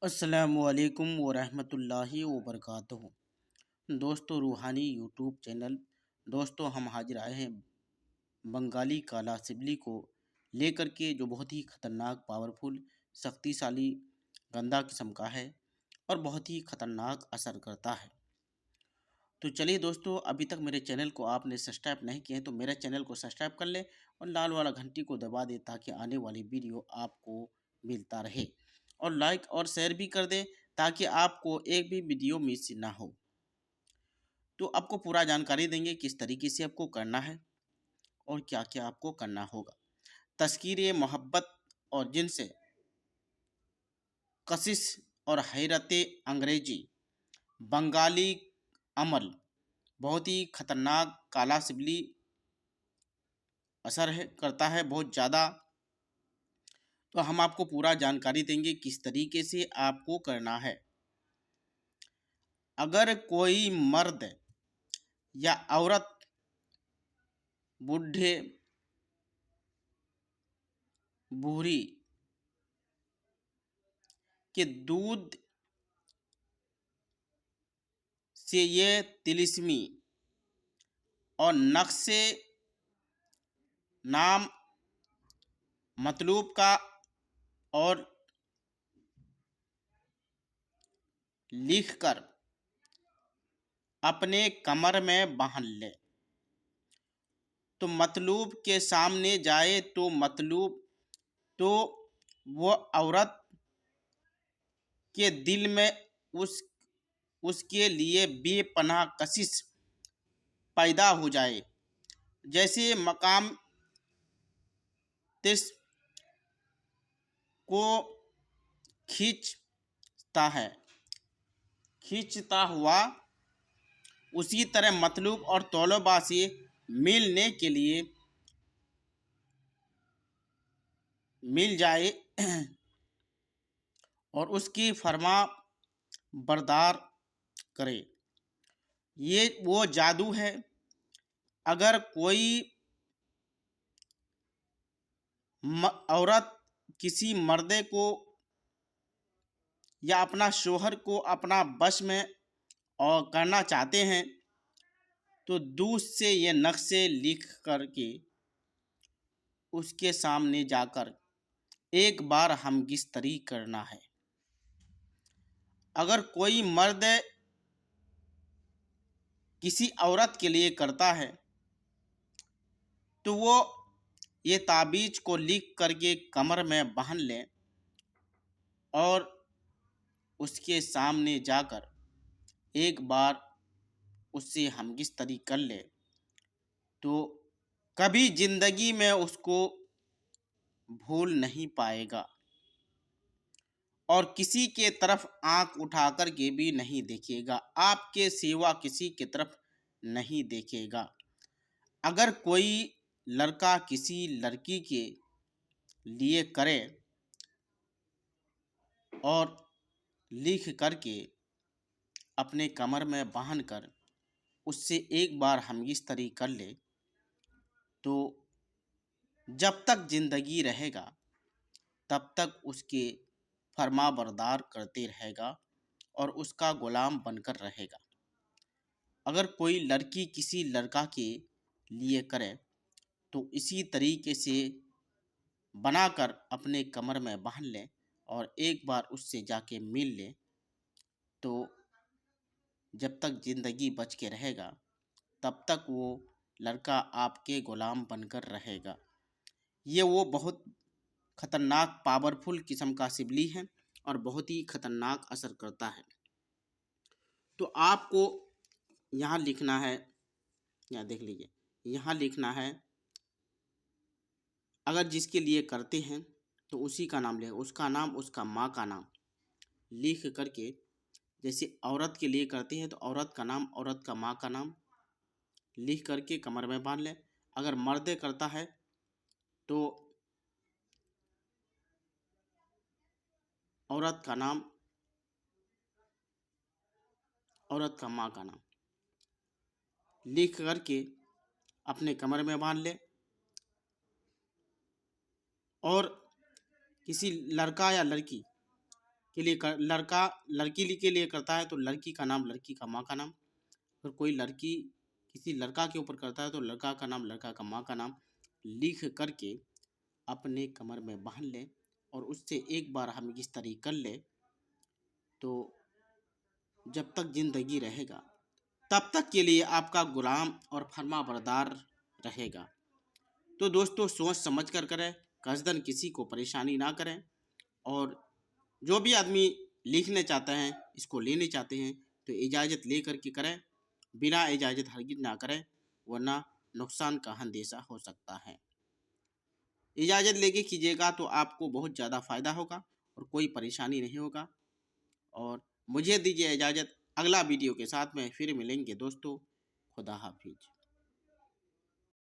अस्सलामुअलैकुम वरहमतुल्लाहि वबरकातुहू। दोस्तों, रूहानी यूट्यूब चैनल। दोस्तों, हम हाजिर आए हैं बंगाली काला सिबली को लेकर के, जो बहुत ही ख़तरनाक, पावरफुल, शक्तिशाली, गंदा किस्म का है और बहुत ही ख़तरनाक असर करता है। तो चलिए दोस्तों, अभी तक मेरे चैनल को आपने सब्सक्राइब नहीं किए हैं तो मेरे चैनल को सब्सक्राइब कर लें और लाल वाला घंटी को दबा दें ताकि आने वाली वीडियो आपको मिलता रहे। और लाइक और शेयर भी कर दें ताकि आपको एक भी वीडियो मिस ना हो। तो आपको पूरा जानकारी देंगे किस तरीके से आपको करना है और क्या क्या आपको करना होगा। तस्कीर मोहब्बत और जिनसे कशिश और हैरत अंग्रेजी बंगाली अमल बहुत ही खतरनाक काला सिबली असर है करता है बहुत ज़्यादा। तो हम आपको पूरा जानकारी देंगे किस तरीके से आपको करना है। अगर कोई मर्द या औरत बूढ़े बूढ़ी के दूध से ये तिलिस्मी और नक्शे नाम मतलूब का और लिखकर अपने कमर में बांध ले तो मतलूब के सामने जाए तो मतलूब तो वो औरत के दिल में उसके लिए बेपनाह कशिश पैदा हो जाए। जैसे मकाम तिस को खींचता है खींचता हुआ, उसी तरह मतलूब और तौलबा से मिलने के लिए मिल जाए और उसकी फरमा बरदार करे। ये वो जादू है। अगर कोई औरत किसी मर्दे को या अपना शोहर को अपना बश में और करना चाहते हैं तो दूध से ये नक्शे लिख करके उसके सामने जाकर एक बार हमगिस्तरी करना है। अगर कोई मर्द किसी औरत के लिए करता है तो वो ये ताबीज़ को लिख करके कमर में बांध ले और उसके सामने जाकर एक बार उससे हमगिस्तरी कर ले तो कभी ज़िंदगी में उसको भूल नहीं पाएगा और किसी के तरफ आंख उठा कर के भी नहीं देखेगा, आपके सिवा किसी के तरफ नहीं देखेगा। अगर कोई लड़का किसी लड़की के लिए करे और लिख करके अपने कमर में बांध कर उससे एक बार हमगिस्तरी कर ले तो जब तक ज़िंदगी रहेगा तब तक उसके फरमा बरदार करते रहेगा और उसका गुलाम बनकर रहेगा। अगर कोई लड़की किसी लड़का के लिए करे तो इसी तरीके से बनाकर अपने कमर में बांध ले और एक बार उससे जाके मिल ले तो जब तक ज़िंदगी बच के रहेगा तब तक वो लड़का आपके गुलाम बनकर रहेगा। ये वो बहुत ख़तरनाक पावरफुल किस्म का सिबली है और बहुत ही ख़तरनाक असर करता है। तो आपको यहाँ लिखना है, यहाँ देख लीजिए, यहाँ लिखना है अगर जिसके लिए करते हैं तो उसी का नाम लिख, उसका नाम, उसका माँ का नाम लिख करके, जैसे औरत के लिए करते हैं तो औरत का नाम, औरत का माँ का नाम लिख करके कमर में बांध लें। अगर मर्द करता है तो औरत का नाम, औरत का माँ का नाम लिख करके अपने कमर में बांध ले और किसी लड़का या लड़की के लिए लड़का लड़की के लिए करता है तो लड़की का नाम, लड़की का माँ का नाम। अगर कोई लड़की किसी लड़का के ऊपर करता है तो लड़का का नाम, लड़का का माँ का नाम लिख करके अपने कमर में बांध ले और उससे एक बार हम इस तरह कर ले तो जब तक जिंदगी रहेगा तब तक के लिए आपका गुलाम और फर्मा बरदार रहेगा। तो दोस्तों सोच समझ कर करें, कसदन किसी को परेशानी ना करें। और जो भी आदमी लिखने चाहते हैं, इसको लेने चाहते हैं तो इजाज़त ले कर के करें, बिना इजाज़त हरगिज़ ना करें, वरना नुकसान का अंदेशा हो सकता है। इजाज़त लेके कीजिएगा तो आपको बहुत ज़्यादा फ़ायदा होगा और कोई परेशानी नहीं होगा। और मुझे दीजिए इजाज़त, अगला वीडियो के साथ में फिर मिलेंगे दोस्तों। खुदा हाफिज।